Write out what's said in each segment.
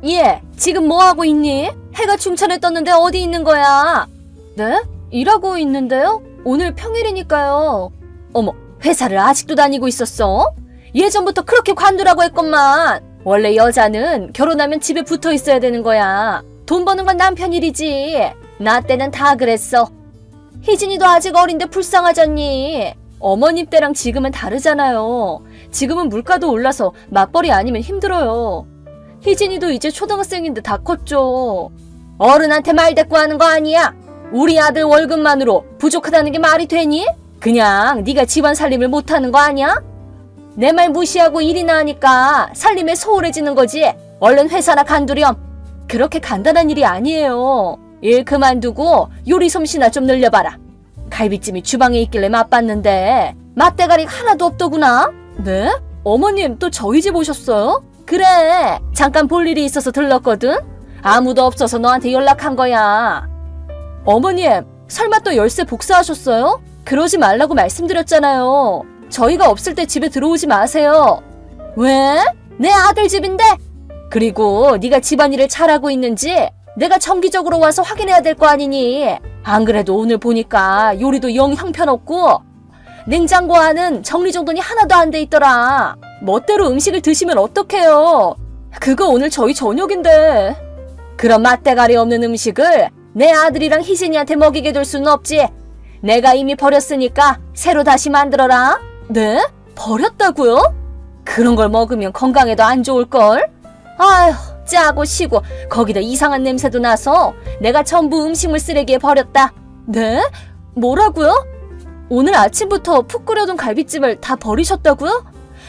얘, 지금 뭐 하고 있니? 해가 중천에 떴는데 어디 있는 거야? 네? 일하고 있는데요? 오늘 평일이니까요. 어머, 회사를 아직도 다니고 있었어? 예전부터 그렇게 관두라고 했건만. 원래 여자는 결혼하면 집에 붙어 있어야 되는 거야. 돈 버는 건 남편 일이지. 나 때는 다 그랬어. 희진이도 아직 어린데 불쌍하잖니. 어머님 때랑 지금은 다르잖아요. 지금은 물가도 올라서 맞벌이 아니면 힘들어요. 희진이도 이제 초등학생인데 다 컸죠. 어른한테 말대꾸하는 거 아니야. 우리 아들 월급만으로 부족하다는 게 말이 되니? 그냥 네가 집안 살림을 못하는 거 아니야? 내 말 무시하고 일이나 하니까 살림에 소홀해지는 거지. 얼른 회사나 간두렴. 그렇게 간단한 일이 아니에요. 일 그만두고 요리 솜씨나 좀 늘려봐라. 갈비찜이 주방에 있길래 맛봤는데 맛대가리 하나도 없더구나. 네? 어머님 또 저희 집 오셨어요? 그래, 잠깐 볼 일이 있어서 들렀거든. 아무도 없어서 너한테 연락한 거야. 어머님, 설마 또 열쇠 복사하셨어요? 그러지 말라고 말씀드렸잖아요. 저희가 없을 때 집에 들어오지 마세요. 왜? 내 아들 집인데? 그리고 네가 집안일을 잘하고 있는지 내가 정기적으로 와서 확인해야 될 거 아니니. 안 그래도 오늘 보니까 요리도 영 형편없고 냉장고 안은 정리정돈이 하나도 안 돼 있더라. 멋대로 음식을 드시면 어떡해요. 그거 오늘 저희 저녁인데. 그런 맛대가리 없는 음식을 내 아들이랑 희진이한테 먹이게 둘 수는 없지. 내가 이미 버렸으니까 새로 다시 만들어라. 네? 버렸다고요? 그런 걸 먹으면 건강에도 안 좋을걸? 아휴, 짜고 시고 거기다 이상한 냄새도 나서 내가 전부 음식물 쓰레기에 버렸다. 네? 뭐라고요? 오늘 아침부터 푹 끓여둔 갈비찜을 다 버리셨다고요?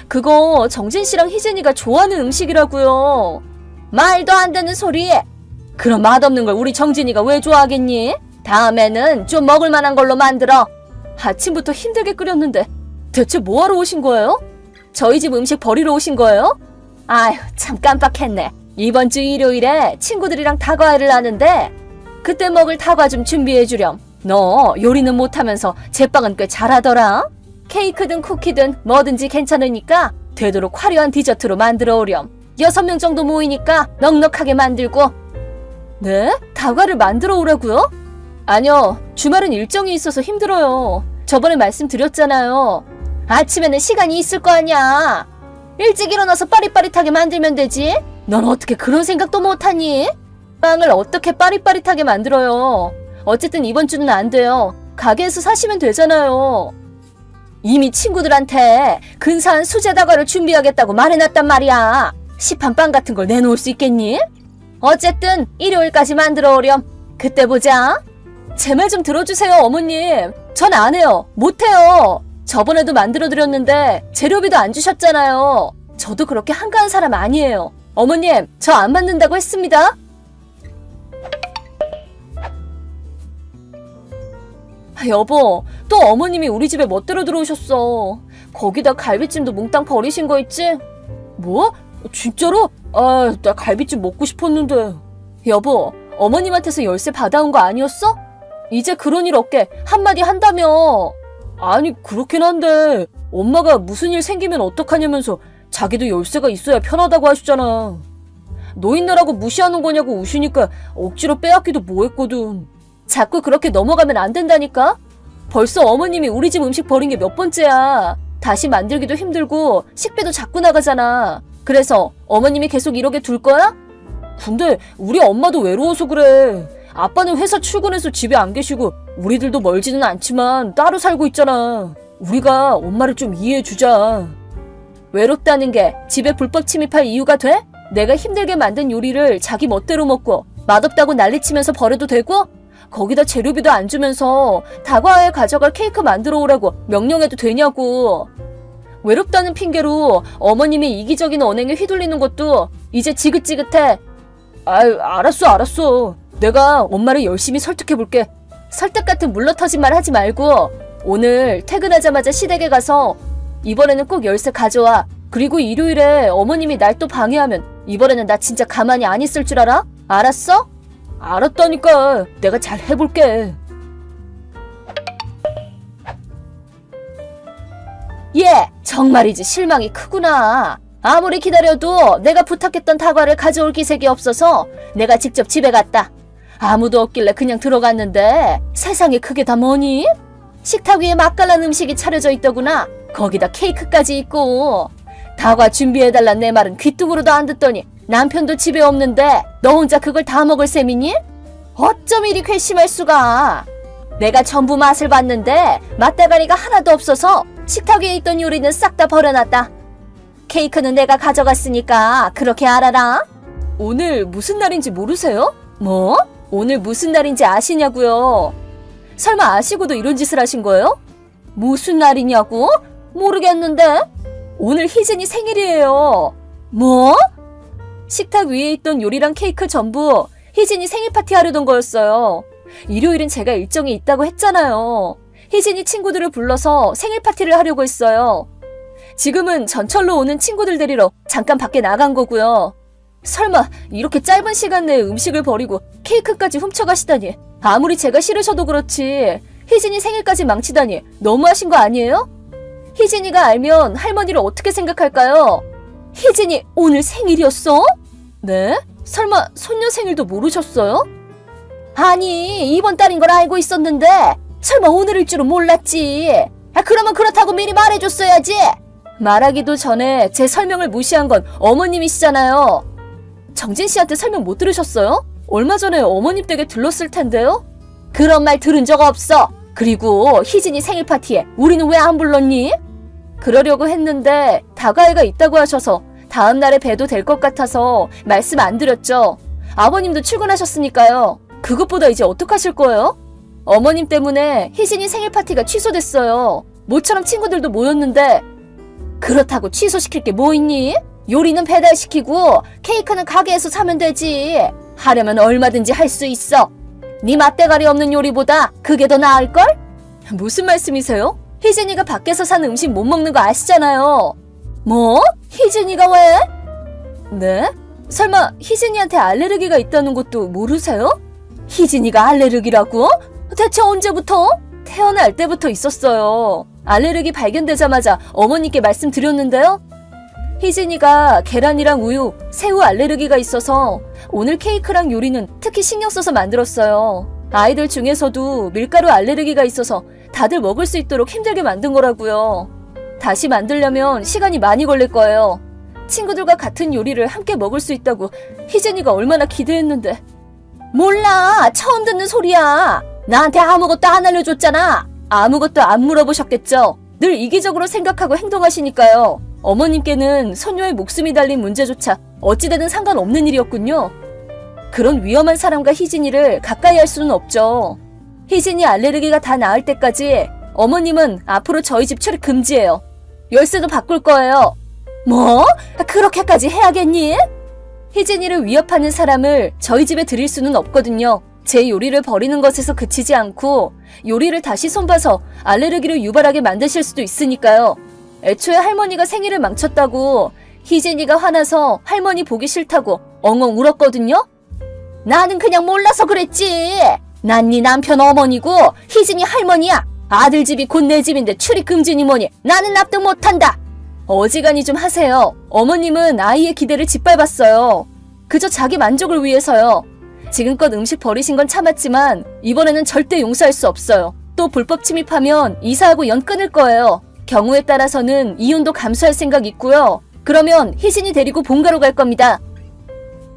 그거 정진 씨랑 희진이가 좋아하는 음식이라고요. 말도 안 되는 소리. 그런 맛없는 걸 우리 정진이가 왜 좋아하겠니? 다음에는 좀 먹을 만한 걸로 만들어. 아침부터 힘들게 끓였는데 대체 뭐하러 오신 거예요? 저희 집 음식 버리러 오신 거예요? 아휴, 참 깜빡했네. 이번 주 일요일에 친구들이랑 다과회를 하는데 그때 먹을 다과 좀 준비해주렴. 너 요리는 못하면서 제빵은 꽤 잘하더라. 케이크든 쿠키든 뭐든지 괜찮으니까 되도록 화려한 디저트로 만들어 오렴. 6명 정도 모이니까 넉넉하게 만들고. 네? 다과를 만들어 오라고요? 아니요, 주말은 일정이 있어서 힘들어요. 저번에 말씀드렸잖아요. 아침에는 시간이 있을 거 아니야. 일찍 일어나서 빠릿빠릿하게 만들면 되지. 넌 어떻게 그런 생각도 못하니? 빵을 어떻게 빠릿빠릿하게 만들어요. 어쨌든 이번 주는 안 돼요. 가게에서 사시면 되잖아요. 이미 친구들한테 근사한 수제 다과를 준비하겠다고 말해놨단 말이야. 시판 빵 같은 걸 내놓을 수 있겠니? 어쨌든 일요일까지 만들어 오렴. 그때 보자. 제 말 좀 들어주세요, 어머님. 전 안 해요. 못해요. 저번에도 만들어드렸는데 재료비도 안 주셨잖아요. 저도 그렇게 한가한 사람 아니에요. 어머님, 저 안 만든다고 했습니다. 여보, 또 어머님이 우리 집에 멋대로 들어오셨어. 거기다 갈비찜도 몽땅 버리신 거 있지? 뭐? 진짜로? 아, 나 갈비찜 먹고 싶었는데. 여보, 어머님한테서 열쇠 받아온 거 아니었어? 이제 그런 일 없게 한마디 한다며. 아니, 그렇긴 한데 엄마가 무슨 일 생기면 어떡하냐면서 자기도 열쇠가 있어야 편하다고 하시잖아. 노인네라고 무시하는 거냐고 우시니까 억지로 빼앗기도 뭐했거든. 자꾸 그렇게 넘어가면 안 된다니까? 벌써 어머님이 우리 집 음식 버린 게 몇 번째야. 다시 만들기도 힘들고 식비도 자꾸 나가잖아. 그래서 어머님이 계속 이러게 둘 거야? 근데 우리 엄마도 외로워서 그래. 아빠는 회사 출근해서 집에 안 계시고 우리들도 멀지는 않지만 따로 살고 있잖아. 우리가 엄마를 좀 이해해주자. 외롭다는 게 집에 불법 침입할 이유가 돼? 내가 힘들게 만든 요리를 자기 멋대로 먹고 맛없다고 난리치면서 버려도 되고? 거기다 재료비도 안 주면서 다과에 가져갈 케이크 만들어 오라고 명령해도 되냐고. 외롭다는 핑계로 어머님이 이기적인 언행에 휘둘리는 것도 이제 지긋지긋해. 아유, 알았어. 내가 엄마를 열심히 설득해볼게. 설득 같은 물러터진 말 하지 말고 오늘 퇴근하자마자 시댁에 가서 이번에는 꼭 열쇠 가져와. 그리고 일요일에 어머님이 날 또 방해하면 이번에는 나 진짜 가만히 안 있을 줄 알아? 알았어? 알았다니까. 내가 잘 해볼게. 예, 정말이지 실망이 크구나. 아무리 기다려도 내가 부탁했던 다과를 가져올 기색이 없어서 내가 직접 집에 갔다. 아무도 없길래 그냥 들어갔는데 세상에 그게 다 뭐니? 식탁 위에 맛깔난 음식이 차려져 있더구나. 거기다 케이크까지 있고. 다과 준비해달란 내 말은 귀뚱으로도 안 듣더니 남편도 집에 없는데 너 혼자 그걸 다 먹을 셈이니? 어쩜 이리 괘씸할 수가. 내가 전부 맛을 봤는데 맛대가리가 하나도 없어서 식탁 위에 있던 요리는 싹 다 버려놨다. 케이크는 내가 가져갔으니까 그렇게 알아라. 오늘 무슨 날인지 모르세요? 뭐? 오늘 무슨 날인지 아시냐고요? 설마 아시고도 이런 짓을 하신 거예요? 무슨 날이냐고? 모르겠는데? 오늘 희진이 생일이에요. 뭐? 식탁 위에 있던 요리랑 케이크 전부 희진이 생일 파티 하려던 거였어요. 일요일은 제가 일정이 있다고 했잖아요. 희진이 친구들을 불러서 생일 파티를 하려고 했어요. 지금은 전철로 오는 친구들 데리러 잠깐 밖에 나간 거고요. 설마 이렇게 짧은 시간 내에 음식을 버리고 케이크까지 훔쳐가시다니. 아무리 제가 싫으셔도 그렇지 희진이 생일까지 망치다니 너무하신 거 아니에요? 희진이가 알면 할머니를 어떻게 생각할까요? 희진이 오늘 생일이었어? 네? 설마 손녀 생일도 모르셨어요? 아니, 이번 달인 걸 알고 있었는데 설마 오늘일 줄은 몰랐지. 그러면 그렇다고 미리 말해줬어야지. 말하기도 전에 제 설명을 무시한 건 어머님이시잖아요. 정진 씨한테 설명 못 들으셨어요? 얼마 전에 어머님 댁에 들렀을 텐데요? 그런 말 들은 적 없어. 그리고 희진이 생일 파티에 우리는 왜 안 불렀니? 그러려고 했는데 다과회가 있다고 하셔서 다음 날에 봬도 될 것 같아서 말씀 안 드렸죠. 아버님도 출근하셨으니까요. 그것보다 이제 어떡하실 거예요? 어머님 때문에 희진이 생일 파티가 취소됐어요. 모처럼 친구들도 모였는데. 그렇다고 취소시킬 게 뭐 있니? 요리는 배달시키고 케이크는 가게에서 사면 되지. 하려면 얼마든지 할 수 있어. 네 맛대가리 없는 요리보다 그게 더 나을걸? 무슨 말씀이세요? 희진이가 밖에서 산 음식 못 먹는 거 아시잖아요. 뭐? 희진이가 왜? 네? 설마 희진이한테 알레르기가 있다는 것도 모르세요? 희진이가 알레르기라고? 대체 언제부터? 태어날 때부터 있었어요. 알레르기 발견되자마자 어머니께 말씀드렸는데요. 희진이가 계란이랑 우유, 새우 알레르기가 있어서 오늘 케이크랑 요리는 특히 신경 써서 만들었어요. 아이들 중에서도 밀가루 알레르기가 있어서 다들 먹을 수 있도록 힘들게 만든 거라고요. 다시 만들려면 시간이 많이 걸릴 거예요. 친구들과 같은 요리를 함께 먹을 수 있다고 희진이가 얼마나 기대했는데. 몰라, 처음 듣는 소리야. 나한테 아무것도 안 알려줬잖아. 아무것도 안 물어보셨겠죠. 늘 이기적으로 생각하고 행동하시니까요. 어머님께는 손녀의 목숨이 달린 문제조차 어찌되든 상관없는 일이었군요. 그런 위험한 사람과 희진이를 가까이 할 수는 없죠. 희진이 알레르기가 다 나을 때까지 어머님은 앞으로 저희 집 출입 금지예요. 열쇠도 바꿀 거예요. 뭐? 그렇게까지 해야겠니? 희진이를 위협하는 사람을 저희 집에 들일 수는 없거든요. 제 요리를 버리는 것에서 그치지 않고 요리를 다시 손봐서 알레르기를 유발하게 만드실 수도 있으니까요. 애초에 할머니가 생일을 망쳤다고 희진이가 화나서 할머니 보기 싫다고 엉엉 울었거든요. 나는 그냥 몰라서 그랬지. 난 네 남편 어머니고 희진이 할머니야. 아들 집이 곧 내 집인데 출입 금지니 뭐니. 나는 납득 못한다. 어지간히 좀 하세요. 어머님은 아이의 기대를 짓밟았어요. 그저 자기 만족을 위해서요. 지금껏 음식 버리신 건 참았지만 이번에는 절대 용서할 수 없어요. 또 불법 침입하면 이사하고 연 끊을 거예요. 경우에 따라서는 이혼도 감수할 생각 있고요. 그러면 희진이 데리고 본가로 갈 겁니다.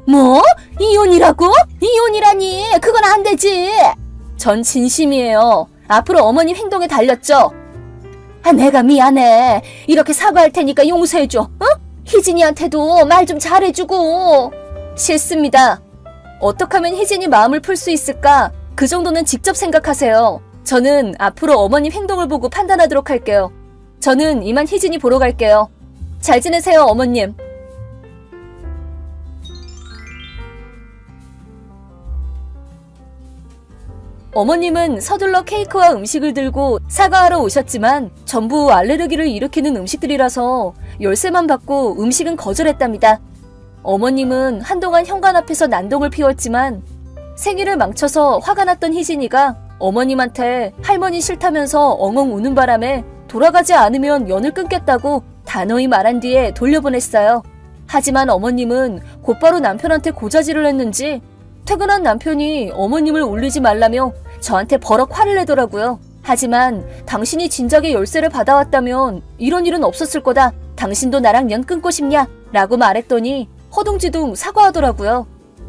뭐? 이혼이라고? 이혼이라니 그건 안 되지. 전 진심이에요. 앞으로 어머님 행동에 달렸죠. 내가 미안해. 이렇게 사과할 테니까 용서해줘. 어? 희진이한테도 말 좀 잘해주고. 싫습니다. 어떻게 하면 희진이 마음을 풀 수 있을까? 그 정도는 직접 생각하세요. 저는 앞으로 어머님 행동을 보고 판단하도록 할게요. 저는 이만 희진이 보러 갈게요. 잘 지내세요, 어머님. 어머님은 서둘러 케이크와 음식을 들고 사과하러 오셨지만 전부 알레르기를 일으키는 음식들이라서 열쇠만 받고 음식은 거절했답니다. 어머님은 한동안 현관 앞에서 난동을 피웠지만 생일을 망쳐서 화가 났던 희진이가 어머님한테 할머니 싫다면서 엉엉 우는 바람에 돌아가지 않으면 연을 끊겠다고 단호히 말한 뒤에 돌려보냈어요. 하지만 어머님은 곧바로 남편한테 고자질을 했는지 퇴근한 남편이 어머님을 울리지 말라며 저한테 버럭 화를 내더라고요. 하지만 당신이 진작에 열쇠를 받아왔다면 이런 일은 없었을 거다. 당신도 나랑 연 끊고 싶냐? 라고 말했더니 허둥지둥 사과하더라고요.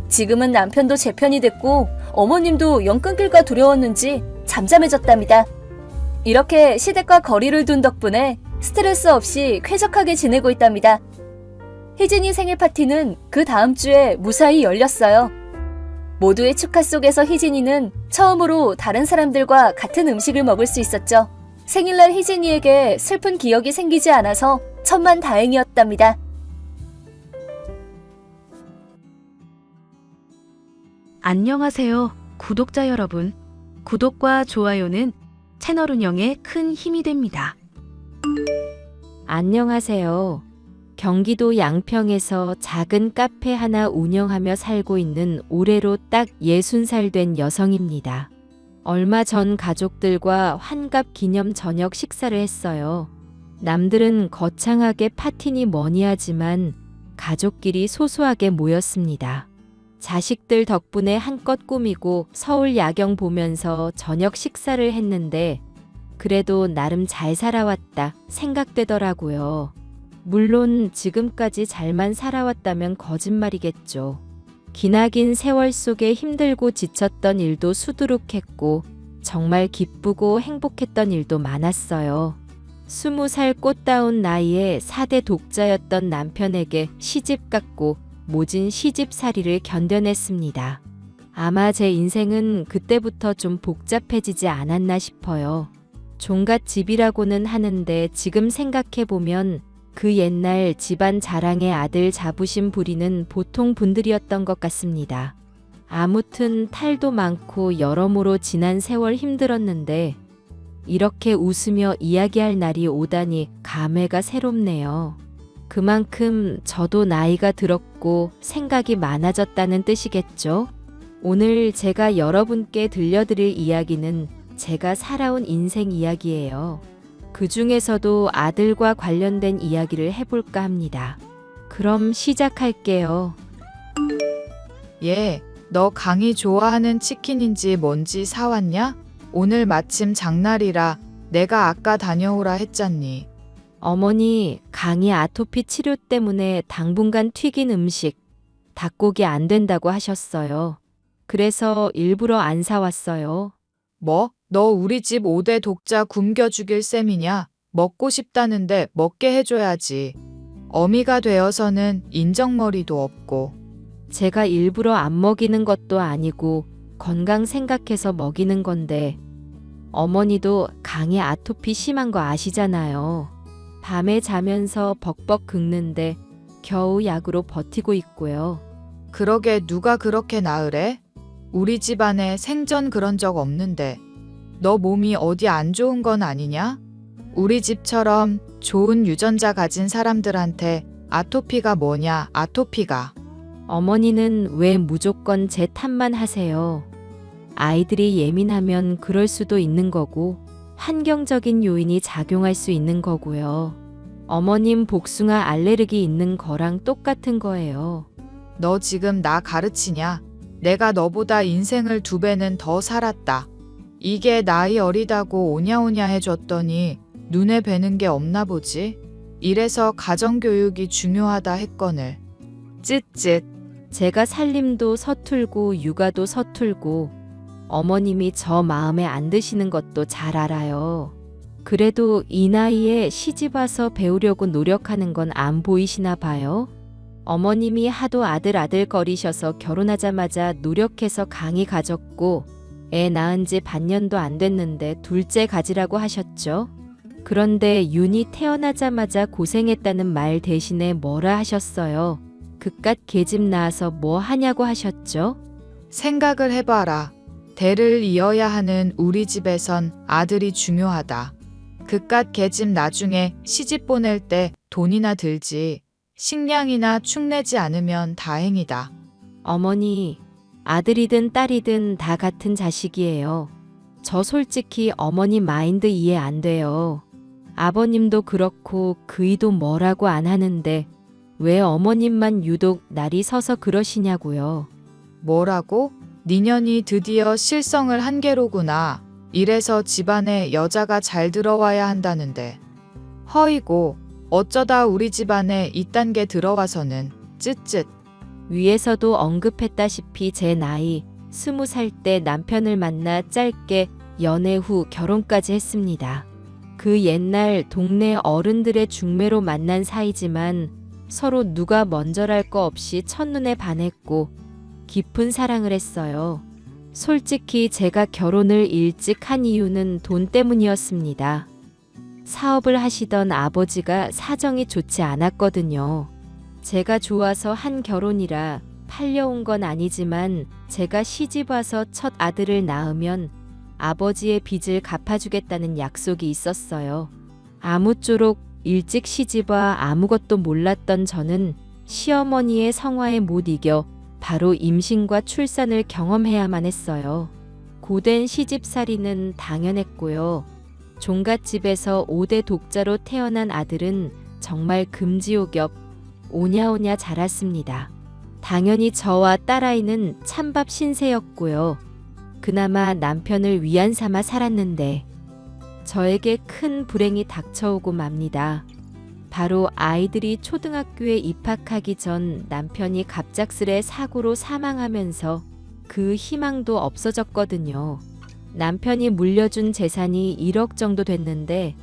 지금은 남편도 제 편이 됐고 어머님도 연 끊길까 두려웠는지 잠잠해졌답니다. 이렇게 시댁과 거리를 둔 덕분에 스트레스 없이 쾌적하게 지내고 있답니다. 희진이 생일 파티는 그 다음 주에 무사히 열렸어요. 모두의 축하 속에서 희진이는 처음으로 다른 사람들과 같은 음식을 먹을 수 있었죠. 생일날 희진이에게 슬픈 기억이 생기지 않아서 천만다행이었답니다. 안녕하세요, 구독자 여러분. 구독과 좋아요는 채널 운영에 큰 힘이 됩니다. 안녕하세요. 경기도 양평에서 작은 카페 하나 운영하며 살고 있는 올해로 딱 60살 된 여성입니다. 얼마 전 가족들과 환갑 기념 저녁 식사를 했어요. 남들은 거창하게 파티니 뭐니 하지만 가족끼리 소소하게 모였습니다. 자식들 덕분에 한껏 꾸미고 서울 야경 보면서 저녁 식사를 했는데 그래도 나름 잘 살아왔다 생각되더라고요. 물론 지금까지 잘만 살아왔다면 거짓말이겠죠. 기나긴 세월 속에 힘들고 지쳤던 일도 수두룩했고 정말 기쁘고 행복했던 일도 많았어요. 20살 꽃다운 나이에 4대 독자였던 남편에게 시집 갔고 모진 시집살이를 견뎌냈습니다. 아마 제 인생은 그때부터 좀 복잡해지지 않았나 싶어요. 종갓집이라고는 하는데 지금 생각해보면 그 옛날 집안 자랑의 아들 자부심 부리는 보통 분들이었던 것 같습니다. 아무튼 탈도 많고 여러모로 지난 세월 힘들었는데 이렇게 웃으며 이야기할 날이 오다니 감회가 새롭네요. 그만큼 저도 나이가 들었고 생각이 많아졌다는 뜻이겠죠? 오늘 제가 여러분께 들려드릴 이야기는 제가 살아온 인생 이야기예요. 그 중에서도 아들과 관련된 이야기를 해볼까 합니다. 그럼 시작할게요. 얘, 너 강이 좋아하는 치킨인지 뭔지 사왔냐? 오늘 마침 장날이라 내가 아까 다녀오라 했잖니. 어머니, 강이 아토피 치료 때문에 당분간 튀긴 음식, 닭고기 안 된다고 하셨어요. 그래서 일부러 안 사왔어요. 뭐? 너 우리 집 5대 독자 굶겨 죽일 셈이냐? 먹고 싶다는데 먹게 해줘야지. 어미가 되어서는 인정머리도 없고. 제가 일부러 안 먹이는 것도 아니고 건강 생각해서 먹이는 건데 어머니도 강이 아토피 심한 거 아시잖아요. 밤에 자면서 벅벅 긁는데 겨우 약으로 버티고 있고요. 그러게 누가 그렇게 나으래? 우리 집안에 생전 그런 적 없는데. 너 몸이 어디 안 좋은 건 아니냐? 우리 집처럼 좋은 유전자 가진 사람들한테 아토피가 뭐냐, 아토피가. 어머니는 왜 무조건 제 탓만 하세요? 아이들이 예민하면 그럴 수도 있는 거고 환경적인 요인이 작용할 수 있는 거고요. 어머님 복숭아 알레르기 있는 거랑 똑같은 거예요. 너 지금 나 가르치냐? 내가 너보다 인생을 2배는 더 살았다. 이게 나이 어리다고 오냐오냐 해줬더니 눈에 뵈는 게 없나 보지? 이래서 가정교육이 중요하다 했거늘. 쯧쯧. 제가 살림도 서툴고 육아도 서툴고 어머님이 저 마음에 안 드시는 것도 잘 알아요. 그래도 이 나이에 시집와서 배우려고 노력하는 건 안 보이시나 봐요. 어머님이 하도 아들 거리셔서 결혼하자마자 노력해서 강이 가졌고 애 낳은 지 반년도 안 됐는데 둘째 가지라고 하셨죠. 그런데 윤이 태어나자마자 고생했다는 말 대신에 뭐라 하셨어요? 그깟 계집 낳아서 뭐 하냐고 하셨죠? 생각을 해봐라. 대를 이어야 하는 우리 집에선 아들이 중요하다. 그깟 계집 나중에 시집 보낼 때 돈이나 들지. 식량이나 축내지 않으면 다행이다. 어머니, 아들이든 딸이든 다 같은 자식이에요. 저 솔직히 어머니 마인드 이해 안 돼요. 아버님도 그렇고 그이도 뭐라고 안 하는데 왜 어머님만 유독 날이 서서 그러시냐고요. 뭐라고? 니년이 드디어 실성을 한 게로구나. 이래서 집안에 여자가 잘 들어와야 한다는데. 허이고 어쩌다 우리 집안에 이딴 게 들어와서는 쯧쯧. 위에서도 언급했다시피 제 나이 20살 때 남편을 만나 짧게 연애 후 결혼까지 했습니다. 그 옛날 동네 어른들의 중매로 만난 사이지만 서로 누가 먼저랄 거 없이 첫눈에 반했고 깊은 사랑을 했어요. 솔직히 제가 결혼을 일찍 한 이유는 돈 때문이었습니다. 사업을 하시던 아버지가 사정이 좋지 않았거든요. 제가 좋아서 한 결혼이라 팔려온 건 아니지만 제가 시집 와서 첫 아들을 낳으면 아버지의 빚을 갚아주겠다는 약속이 있었어요. 아무쪼록 일찍 시집와 아무것도 몰랐던 저는 시어머니의 성화에 못 이겨 바로 임신과 출산을 경험해야만 했어요. 고된 시집살이는 당연했고요. 종갓집에서 5대 독자로 태어난 아들은 정말 금지옥엽 오냐오냐 자랐습니다. 당연히 저와 딸아이는 찬밥 신세였고요. 그나마 남편을 위안 삼아 살았는데 저에게 큰 불행이 닥쳐오고 맙니다. 바로 아이들이 초등학교에 입학하기 전 남편이 갑작스레 사고로 사망하면서 그 희망도 없어졌거든요. 남편이 물려준 재산이 1억 정도 됐는데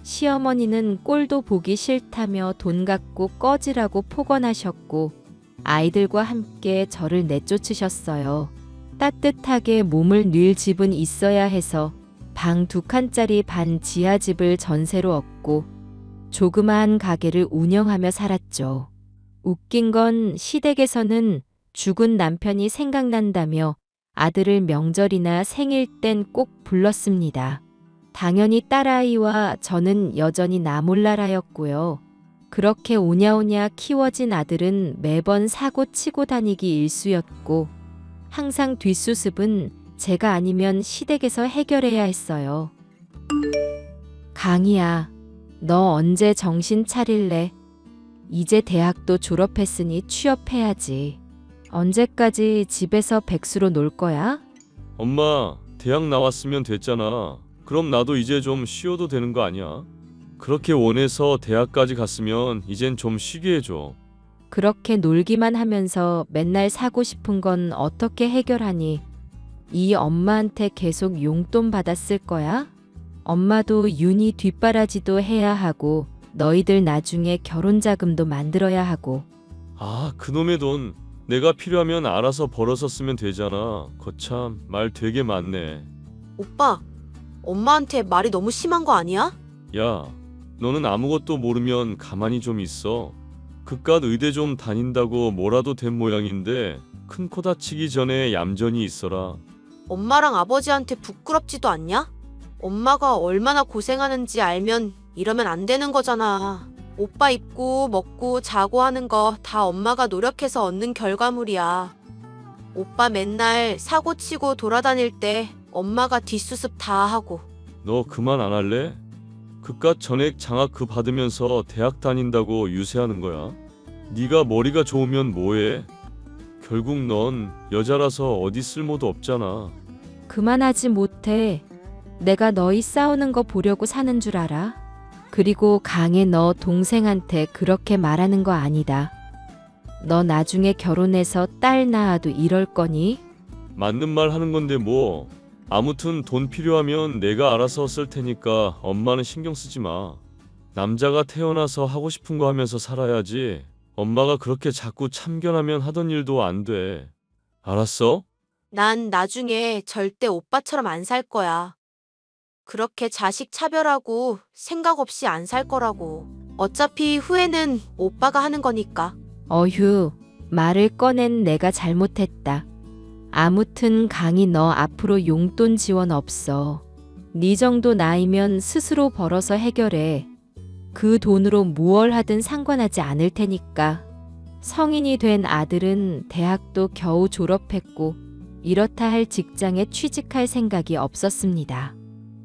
시어머니는 꼴도 보기 싫다며 돈 갖고 꺼지라고 폭언하셨고 아이들과 함께 저를 내쫓으셨어요. 따뜻하게 몸을 늘 집은 있어야 해서 방 2칸짜리 반 지하집을 전세로 얻고 조그마한 가게를 운영하며 살았죠. 웃긴 건 시댁에서는 죽은 남편이 생각난다며 아들을 명절이나 생일 땐 꼭 불렀습니다. 당연히 딸아이와 저는 여전히 나몰라라였고요. 그렇게 오냐오냐 키워진 아들은 매번 사고 치고 다니기 일쑤였고 항상 뒷수습은 제가 아니면 시댁에서 해결해야 했어요. 강희야, 너 언제 정신 차릴래? 이제 대학도 졸업했으니 취업해야지. 언제까지 집에서 백수로 놀 거야? 엄마, 대학 나왔으면 됐잖아. 그럼 나도 이제 좀 쉬어도 되는 거 아니야? 그렇게 원해서 대학까지 갔으면 이젠 좀 쉬게 해줘. 그렇게 놀기만 하면서 맨날 사고 싶은 건 어떻게 해결하니? 이 엄마한테 계속 용돈 받았을 거야? 엄마도 윤희 뒷바라지도 해야 하고 너희들 나중에 결혼 자금도 만들어야 하고. 아, 그놈의 돈. 내가 필요하면 알아서 벌어서 쓰면 되잖아. 거참 말 되게 많네. 오빠, 엄마한테 말이 너무 심한 거 아니야? 야, 너는 아무것도 모르면 가만히 좀 있어. 그깟 의대 좀 다닌다고 뭐라도 된 모양인데 큰 코 다치기 전에 얌전히 있어라. 엄마랑 아버지한테 부끄럽지도 않냐? 엄마가 얼마나 고생하는지 알면 이러면 안 되는 거잖아. 오빠 입고 먹고 자고 하는 거 다 엄마가 노력해서 얻는 결과물이야. 오빠 맨날 사고 치고 돌아다닐 때 엄마가 뒷수습 다 하고. 너 그만 안 할래? 그깟 전액 장학 그 받으면서 대학 다닌다고 유세하는 거야. 네가 머리가 좋으면 뭐해? 결국 넌 여자라서 어디 쓸모도 없잖아. 그만하지 못해. 내가 너희 싸우는 거 보려고 사는 줄 알아? 그리고 강해 너 동생한테 그렇게 말하는 거 아니다. 너 나중에 결혼해서 딸 낳아도 이럴 거니? 맞는 말 하는 건데 뭐. 아무튼 돈 필요하면 내가 알아서 쓸 테니까 엄마는 신경 쓰지 마. 남자가 태어나서 하고 싶은 거 하면서 살아야지. 엄마가 그렇게 자꾸 참견하면 하던 일도 안 돼. 알았어? 난 나중에 절대 오빠처럼 안 살 거야. 그렇게 자식 차별하고 생각 없이 안 살 거라고. 어차피 후회는 오빠가 하는 거니까. 어휴, 말을 꺼낸 내가 잘못했다. 아무튼 강희 너 앞으로 용돈 지원 없어. 네 정도 나이면 스스로 벌어서 해결해. 그 돈으로 무얼 하든 상관하지 않을 테니까. 성인이 된 아들은 대학도 겨우 졸업했고 이렇다 할 직장에 취직할 생각이 없었습니다.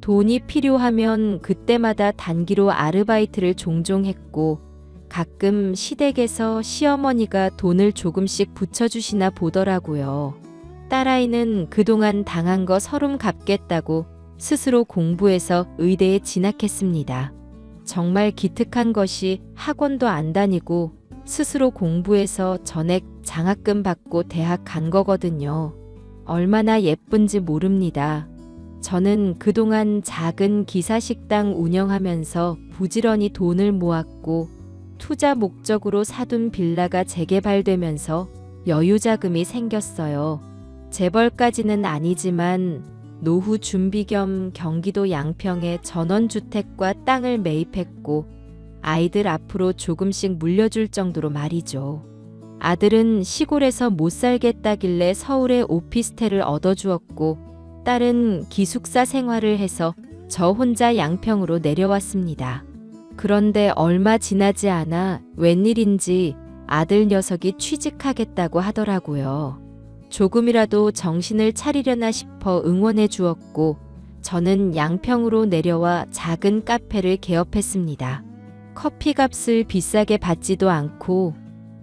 돈이 필요하면 그때마다 단기로 아르바이트를 종종 했고 가끔 시댁에서 시어머니가 돈을 조금씩 붙여주시나 보더라고요. 딸아이는 그동안 당한 거 서름 갚겠다고 스스로 공부해서 의대에 진학했습니다. 정말 기특한 것이 학원도 안 다니고 스스로 공부해서 전액 장학금 받고 대학 간 거거든요. 얼마나 예쁜지 모릅니다. 저는 그동안 작은 기사식당 운영하면서 부지런히 돈을 모았고 투자 목적으로 사둔 빌라가 재개발되면서 여유자금이 생겼어요. 재벌까지는 아니지만 노후 준비 겸 경기도 양평에 전원주택과 땅을 매입했고 아이들 앞으로 조금씩 물려줄 정도로 말이죠. 아들은 시골에서 못 살겠다길래 서울에 오피스텔을 얻어주었고 딸은 기숙사 생활을 해서 저 혼자 양평으로 내려왔습니다. 그런데 얼마 지나지 않아 웬일인지 아들 녀석이 취직하겠다고 하더라고요. 조금이라도 정신을 차리려나 싶어 응원해 주었고 저는 양평으로 내려와 작은 카페를 개업했습니다. 커피값을 비싸게 받지도 않고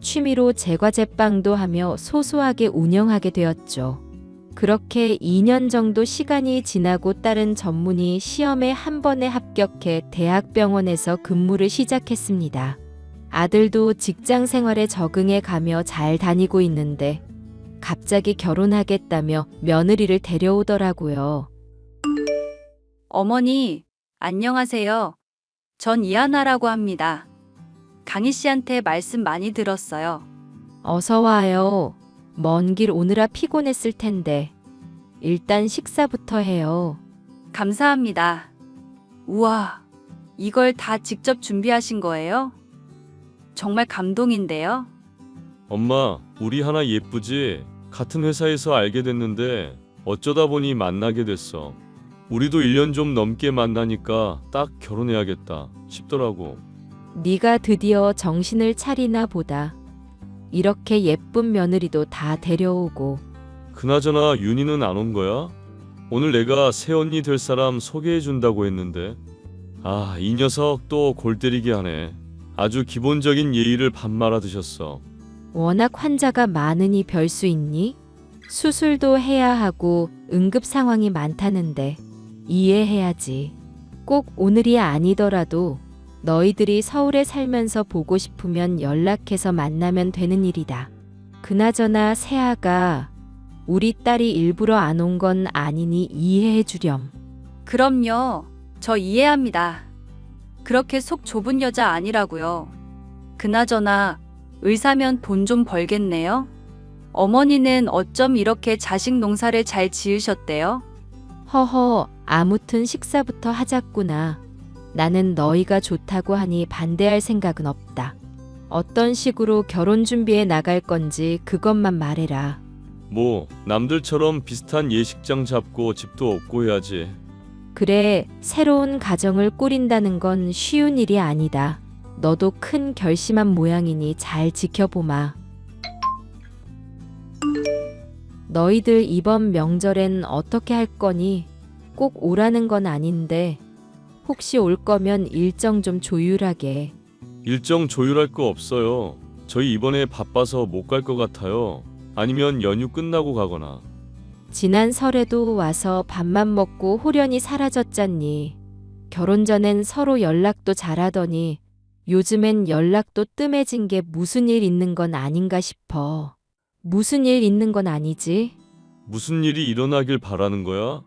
취미로 제과제빵도 하며 소소하게 운영하게 되었죠. 그렇게 2년 정도 시간이 지나고 딸은 전문의 시험에 한 번에 합격해 대학병원에서 근무를 시작했습니다. 아들도 직장 생활에 적응해 가며 잘 다니고 있는데 갑자기 결혼하겠다며 며느리를 데려오더라고요. 어머니, 안녕하세요. 전 이하나라고 합니다. 강희 씨한테 말씀 많이 들었어요. 어서 와요. 먼 길 오느라 피곤했을 텐데. 일단 식사부터 해요. 감사합니다. 우와, 이걸 다 직접 준비하신 거예요? 정말 감동인데요? 엄마, 우리 하나 예쁘지? 같은 회사에서 알게 됐는데 어쩌다 보니 만나게 됐어. 우리도 1년 좀 넘게 만나니까 딱 결혼해야겠다 싶더라고. 네가 드디어 정신을 차리나 보다. 이렇게 예쁜 며느리도 다 데려오고. 그나저나 윤희는 안 온 거야? 오늘 내가 새언니 될 사람 소개해 준다고 했는데. 아, 이 녀석 또 골 때리게 하네. 아주 기본적인 예의를 밥 말아 드셨어. 워낙 환자가 많으니 별 수 있니? 수술도 해야 하고 응급 상황이 많다는데 이해해야지. 꼭 오늘이 아니더라도 너희들이 서울에 살면서 보고 싶으면 연락해서 만나면 되는 일이다. 그나저나 세아가 우리 딸이 일부러 안 온 건 아니니 이해해 주렴. 그럼요. 저 이해합니다. 그렇게 속 좁은 여자 아니라고요. 그나저나 의사면 돈 좀 벌겠네요. 어머니는 어쩜 이렇게 자식 농사를 잘 지으셨대요? 허허, 아무튼 식사부터 하자꾸나. 나는 너희가 좋다고 하니 반대할 생각은 없다. 어떤 식으로 결혼 준비해 나갈 건지 그것만 말해라. 뭐 남들처럼 비슷한 예식장 잡고 집도 얻고 해야지. 그래, 새로운 가정을 꾸린다는 건 쉬운 일이 아니다. 너도 큰 결심한 모양이니 잘 지켜보마. 너희들 이번 명절엔 어떻게 할 거니? 꼭 오라는 건 아닌데 혹시 올 거면 일정 좀 조율하게. 일정 조율할 거 없어요. 저희 이번에 바빠서 못 갈 것 같아요. 아니면 연휴 끝나고 가거나. 지난 설에도 와서 밥만 먹고 홀연히 사라졌잖니. 결혼 전엔 서로 연락도 잘하더니 요즘엔 연락도 뜸해진 게 무슨 일 있는 건 아닌가 싶어. 무슨 일 있는 건 아니지? 무슨 일이 일어나길 바라는 거야?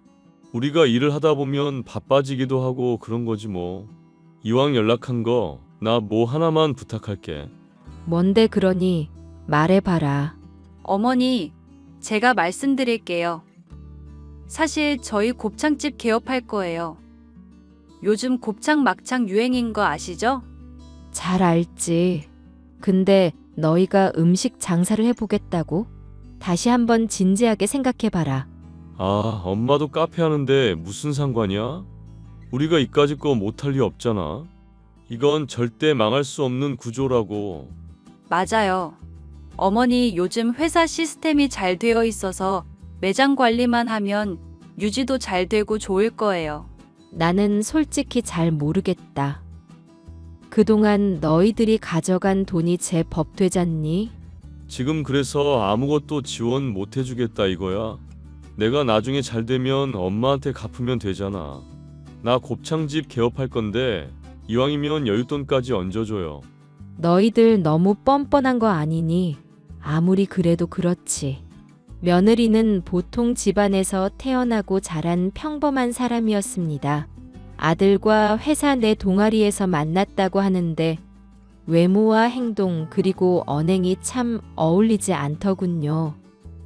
우리가 일을 하다 보면 바빠지기도 하고 그런 거지 뭐. 이왕 연락한 거 나 뭐 하나만 부탁할게. 뭔데 그러니 말해봐라. 어머니, 제가 말씀드릴게요. 사실 저희 곱창집 개업할 거예요. 요즘 곱창 막창 유행인 거 아시죠? 잘 알지. 근데 너희가 음식 장사를 해보겠다고? 다시 한번 진지하게 생각해봐라. 아, 엄마도 카페 하는데 무슨 상관이야? 우리가 이까짓 거 못할 리 없잖아. 이건 절대 망할 수 없는 구조라고. 맞아요. 어머니, 요즘 회사 시스템이 잘 되어 있어서 매장 관리만 하면 유지도 잘 되고 좋을 거예요. 나는 솔직히 잘 모르겠다. 그동안 너희들이 가져간 돈이 제 법 되잖니? 지금 그래서 아무것도 지원 못 해주겠다 이거야. 내가 나중에 잘 되면 엄마한테 갚으면 되잖아. 나 곱창집 개업할 건데 이왕이면 여윳돈까지 얹어줘요. 너희들 너무 뻔뻔한 거 아니니? 아무리 그래도 그렇지. 며느리는 보통 집안에서 태어나고 자란 평범한 사람이었습니다. 아들과 회사 내 동아리에서 만났다고 하는데 외모와 행동 그리고 언행이 참 어울리지 않더군요.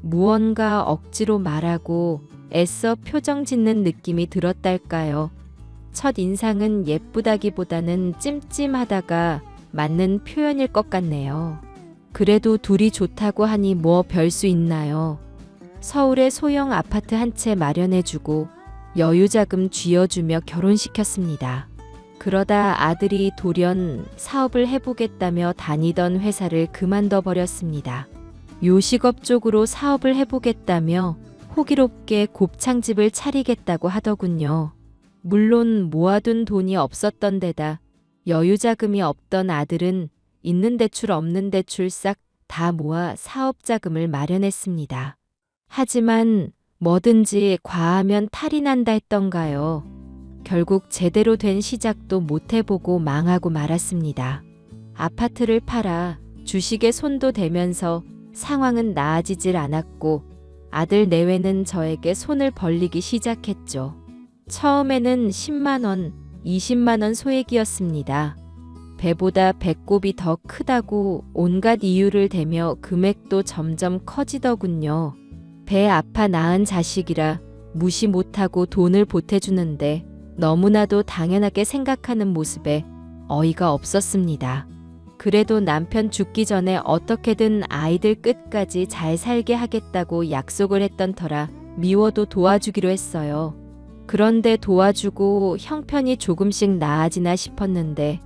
무언가 억지로 말하고 애써 표정 짓는 느낌이 들었달까요. 첫 인상은 예쁘다기보다는 찜찜하다가 맞는 표현일 것 같네요. 그래도 둘이 좋다고 하니 뭐 별 수 있나요? 서울에 소형 아파트 한 채 마련해주고 여유자금 쥐어주며 결혼시켰습니다. 그러다 아들이 돌연 사업을 해보겠다며 다니던 회사를 그만둬 버렸습니다. 요식업 쪽으로 사업을 해보겠다며 호기롭게 곱창집을 차리겠다고 하더군요. 물론 모아둔 돈이 없었던 데다 여유자금이 없던 아들은 있는 대출 없는 대출 싹 다 모아 사업자금을 마련했습니다. 하지만 뭐든지 과하면 탈이 난다 했던가요. 결국 제대로 된 시작도 못 해보고 망하고 말았습니다. 아파트를 팔아 주식에 손도 대면서 상황은 나아지질 않았고 아들 내외는 저에게 손을 벌리기 시작했죠. 처음에는 10만 원, 20만 원 소액이었습니다. 배보다 배꼽이 더 크다고 온갖 이유를 대며 금액도 점점 커지더군요. 배 아파 낳은 자식이라 무시 못하고 돈을 보태주는데 너무나도 당연하게 생각하는 모습에 어이가 없었습니다. 그래도 남편 죽기 전에 어떻게든 아이들 끝까지 잘 살게 하겠다고 약속을 했던 터라 미워도 도와주기로 했어요. 그런데 도와주고 형편이 조금씩 나아지나 싶었는데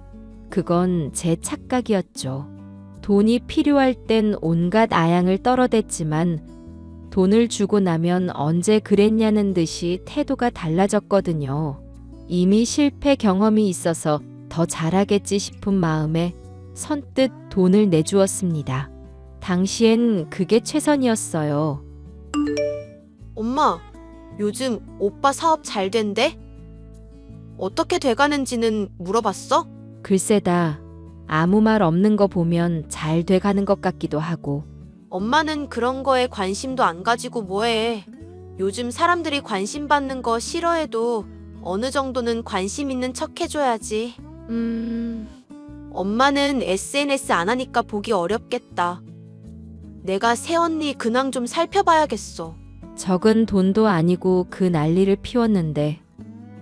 그건 제 착각이었죠. 돈이 필요할 땐 온갖 아양을 떨어댔지만 돈을 주고 나면 언제 그랬냐는 듯이 태도가 달라졌거든요. 이미 실패 경험이 있어서 더 잘하겠지 싶은 마음에 선뜻 돈을 내주었습니다. 당시엔 그게 최선이었어요. 엄마, 요즘 오빠 사업 잘 된대? 어떻게 돼가는지는 물어봤어? 글쎄다. 아무 말 없는 거 보면 잘 돼가는 것 같기도 하고. 엄마는 그런 거에 관심도 안 가지고 뭐해. 요즘 사람들이 관심 받는 거 싫어해도 어느 정도는 관심 있는 척 해줘야지. 엄마는 SNS 안 하니까 보기 어렵겠다. 내가 새언니 근황 좀 살펴봐야겠어. 적은 돈도 아니고 그 난리를 피웠는데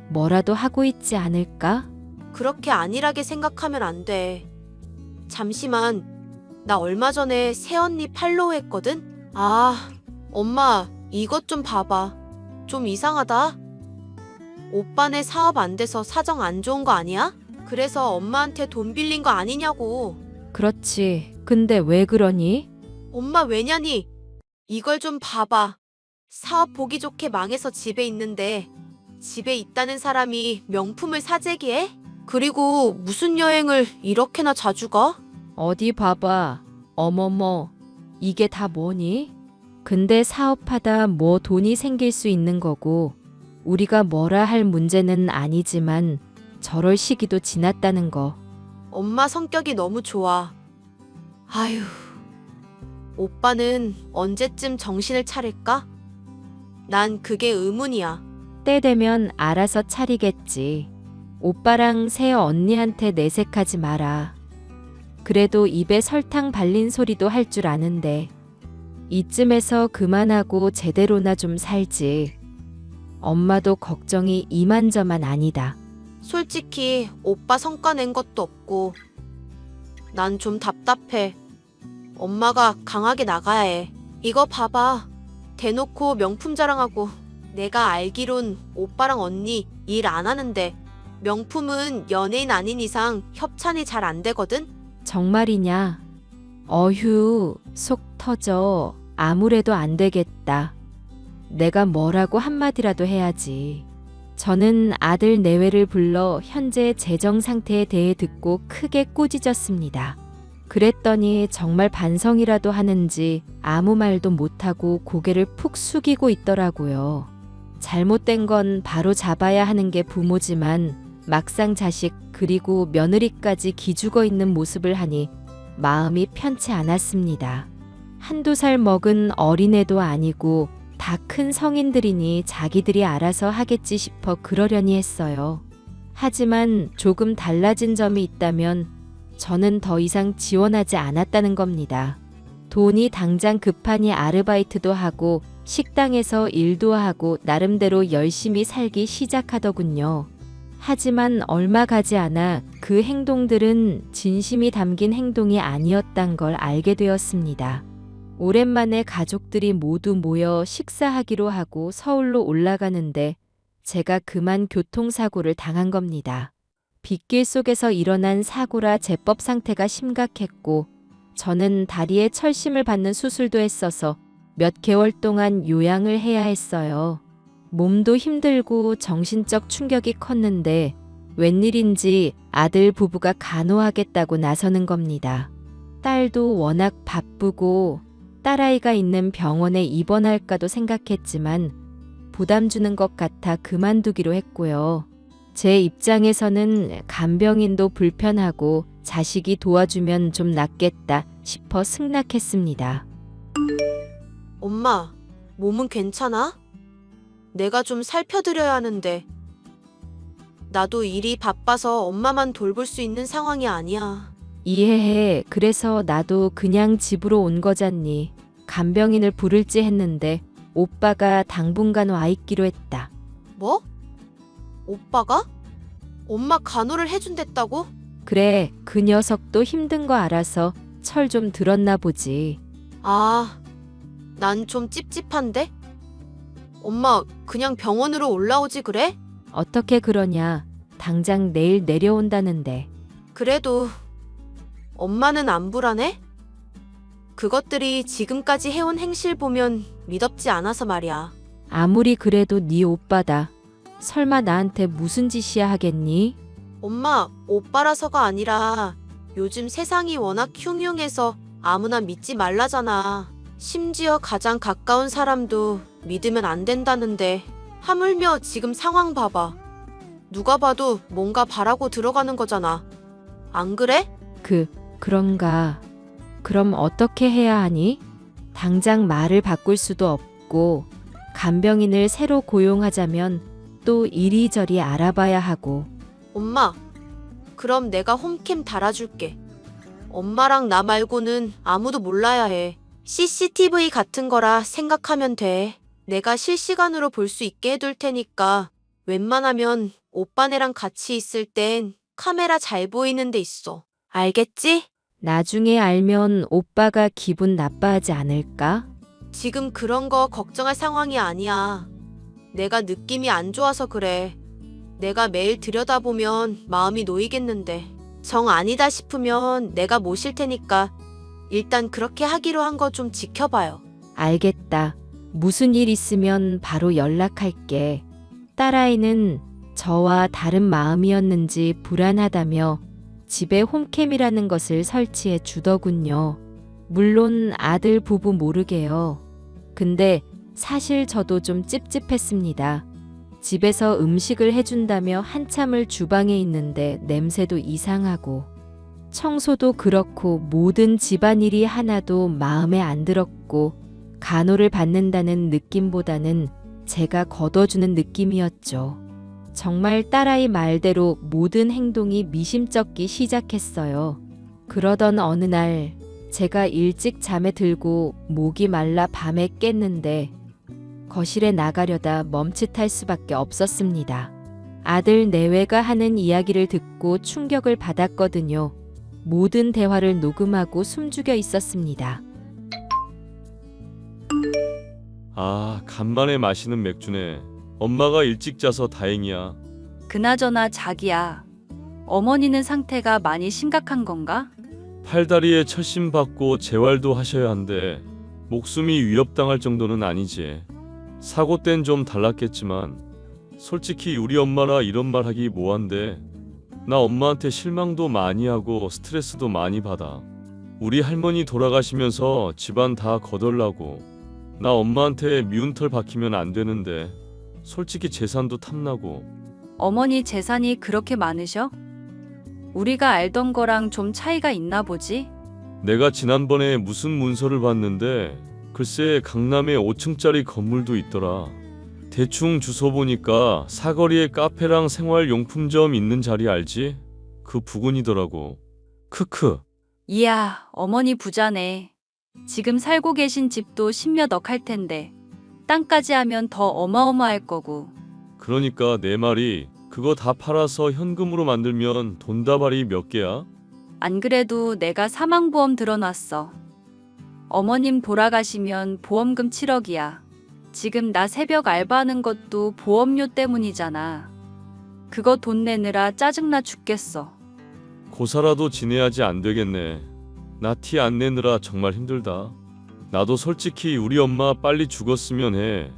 뭐라도 하고 있지 않을까? 그렇게 안일하게 생각하면 안 돼. 잠시만, 나 얼마 전에 새언니 팔로우 했거든? 아, 엄마, 이것 좀 봐봐. 좀 이상하다. 오빠네 사업 안 돼서 사정 안 좋은 거 아니야? 그래서 엄마한테 돈 빌린 거 아니냐고. 그렇지. 근데 왜 그러니? 엄마 왜냐니? 이걸 좀 봐봐. 사업 보기 좋게 망해서 집에 있는데 집에 있다는 사람이 명품을 사재기해? 그리고 무슨 여행을 이렇게나 자주 가? 어디 봐봐. 어머머. 이게 다 뭐니? 근데 사업하다 뭐 돈이 생길 수 있는 거고 우리가 뭐라 할 문제는 아니지만 저럴 시기도 지났다는 거. 엄마 성격이 너무 좋아. 아휴, 오빠는 언제쯤 정신을 차릴까? 난 그게 의문이야. 때 되면 알아서 차리겠지. 오빠랑 새 언니한테 내색하지 마라. 그래도 입에 설탕 발린 소리도 할 줄 아는데 이쯤에서 그만하고 제대로나 좀 살지. 엄마도 걱정이 이만저만 아니다. 솔직히 오빠 성과 낸 것도 없고 난 좀 답답해. 엄마가 강하게 나가야 해. 이거 봐봐. 대놓고 명품 자랑하고 내가 알기론 오빠랑 언니 일 안 하는데 명품은 연예인 아닌 이상 협찬이 잘 안 되거든? 정말이냐? 어휴, 속 터져. 아무래도 안 되겠다. 내가 뭐라고 한마디라도 해야지. 저는 아들 내외를 불러 현재 재정 상태에 대해 듣고 크게 꾸짖었습니다. 그랬더니 정말 반성이라도 하는지 아무 말도 못하고 고개를 푹 숙이고 있더라고요. 잘못된 건 바로 잡아야 하는 게 부모지만 막상 자식 그리고 며느리까지 기죽어 있는 모습을 하니 마음이 편치 않았습니다. 한두 살 먹은 어린애도 아니고 다 큰 성인들이니 자기들이 알아서 하겠지 싶어 그러려니 했어요. 하지만 조금 달라진 점이 있다면 저는 더 이상 지원하지 않았다는 겁니다. 돈이 당장 급하니 아르바이트도 하고 식당에서 일도 하고 나름대로 열심히 살기 시작하더군요. 하지만 얼마 가지 않아 그 행동들은 진심이 담긴 행동이 아니었단 걸 알게 되었습니다. 오랜만에 가족들이 모두 모여 식사하기로 하고 서울로 올라가는데 제가 그만 교통사고를 당한 겁니다. 빗길 속에서 일어난 사고라 제법 상태가 심각했고 저는 다리에 철심을 받는 수술도 했어서 몇 개월 동안 요양을 해야 했어요. 몸도 힘들고 정신적 충격이 컸는데 웬일인지 아들 부부가 간호하겠다고 나서는 겁니다. 딸도 워낙 바쁘고 딸아이가 있는 병원에 입원할까도 생각했지만 부담 주는 것 같아 그만두기로 했고요. 제 입장에서는 간병인도 불편하고 자식이 도와주면 좀 낫겠다 싶어 승낙했습니다. 엄마, 몸은 괜찮아? 내가 좀 살펴드려야 하는데. 나도 일이 바빠서 엄마만 돌볼 수 있는 상황이 아니야. 이해해. 그래서 나도 그냥 집으로 온 거잖니. 간병인을 부를지 했는데 오빠가 당분간 와 있기로 했다. 뭐? 오빠가? 엄마 간호를 해준댔다고? 그래, 그 녀석도 힘든 거 알아서 철 좀 들었나 보지. 아, 난 좀 찝찝한데? 엄마, 그냥 병원으로 올라오지 그래? 어떻게 그러냐. 당장 내일 내려온다는데. 그래도 엄마는 안 불안해? 그것들이 지금까지 해온 행실 보면 믿업지 않아서 말이야. 아무리 그래도 네 오빠다. 설마 나한테 무슨 짓이야 하겠니? 엄마, 오빠라서가 아니라 요즘 세상이 워낙 흉흉해서 아무나 믿지 말라잖아. 심지어 가장 가까운 사람도 믿으면 안 된다는데 하물며 지금 상황 봐봐. 누가 봐도 뭔가 바라고 들어가는 거잖아. 안 그래? 그런가. 그럼 어떻게 해야 하니? 당장 말을 바꿀 수도 없고 간병인을 새로 고용하자면 또 이리저리 알아봐야 하고. 엄마, 그럼 내가 홈캠 달아줄게. 엄마랑 나 말고는 아무도 몰라야 해. CCTV 같은 거라 생각하면 돼. 내가 실시간으로 볼 수 있게 해둘 테니까 웬만하면 오빠네랑 같이 있을 땐 카메라 잘 보이는 데 있어. 알겠지? 나중에 알면 오빠가 기분 나빠하지 않을까? 지금 그런 거 걱정할 상황이 아니야. 내가 느낌이 안 좋아서 그래. 내가 매일 들여다보면 마음이 놓이겠는데 정 아니다 싶으면 내가 모실 테니까 일단 그렇게 하기로 한 거 좀 지켜봐요. 알겠다. 무슨 일 있으면 바로 연락할게. 딸아이는 저와 다른 마음이었는지 불안하다며 집에 홈캠이라는 것을 설치해 주더군요. 물론 아들 부부 모르게요. 근데 사실 저도 좀 찝찝했습니다. 집에서 음식을 해준다며 한참을 주방에 있는데 냄새도 이상하고 청소도 그렇고 모든 집안일이 하나도 마음에 안 들었고 간호를 받는다는 느낌보다는 제가 걷어주는 느낌이었죠. 정말 딸아이 말대로 모든 행동이 미심쩍기 시작했어요. 그러던 어느 날 제가 일찍 잠에 들고 목이 말라 밤에 깼는데 거실에 나가려다 멈칫할 수밖에 없었습니다. 아들 내외가 하는 이야기를 듣고 충격을 받았거든요. 모든 대화를 녹음하고 숨죽여 있었습니다. 아, 간만에 마시는 맥주네. 엄마가 일찍 자서 다행이야. 그나저나 자기야. 어머니는 상태가 많이 심각한 건가? 팔다리에 철심 받고 재활도 하셔야 한데 목숨이 위협당할 정도는 아니지. 사고 땐 좀 달랐겠지만 솔직히 우리 엄마라 이런 말 하기 뭐한데. 나 엄마한테 실망도 많이 하고 스트레스도 많이 받아. 우리 할머니 돌아가시면서 집안 다 거덜나고 나 엄마한테 미운 털 박히면 안 되는데 솔직히 재산도 탐나고. 어머니 재산이 그렇게 많으셔? 우리가 알던 거랑 좀 차이가 있나 보지? 내가 지난번에 무슨 문서를 봤는데 글쎄 강남에 5층짜리 건물도 있더라. 대충 주소 보니까 사거리에 카페랑 생활용품점 있는 자리 알지? 그 부근이더라고. 크크. 이야, 어머니 부자네. 지금 살고 계신 집도 10몇억 할 텐데 땅까지 하면 더 어마어마할 거고. 그러니까 내 말이 그거 다 팔아서 현금으로 만들면 돈다발이 몇 개야? 안 그래도 내가 사망보험 들어놨어. 어머님 돌아가시면 보험금 7억이야. 지금 나 새벽 알바하는 것도 보험료 때문이잖아. 그거 돈 내느라 짜증나 죽겠어. 고사라도 지내야지 안 되겠네. 나 티 안 내느라 정말 힘들다. 나도 솔직히 우리 엄마 빨리 죽었으면 해.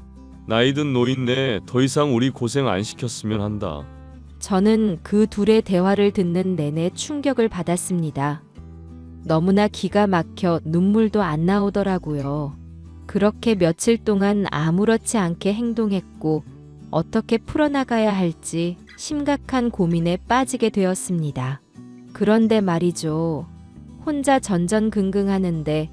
나이든 노인네 더 이상 우리 고생 안 시켰으면 한다. 저는 그 둘의 대화를 듣는 내내 충격을 받았습니다. 너무나 기가 막혀 눈물도 안 나오더라고요. 그렇게 며칠 동안 아무렇지 않게 행동했고 어떻게 풀어나가야 할지 심각한 고민에 빠지게 되었습니다. 그런데 말이죠. 혼자 전전긍긍하는데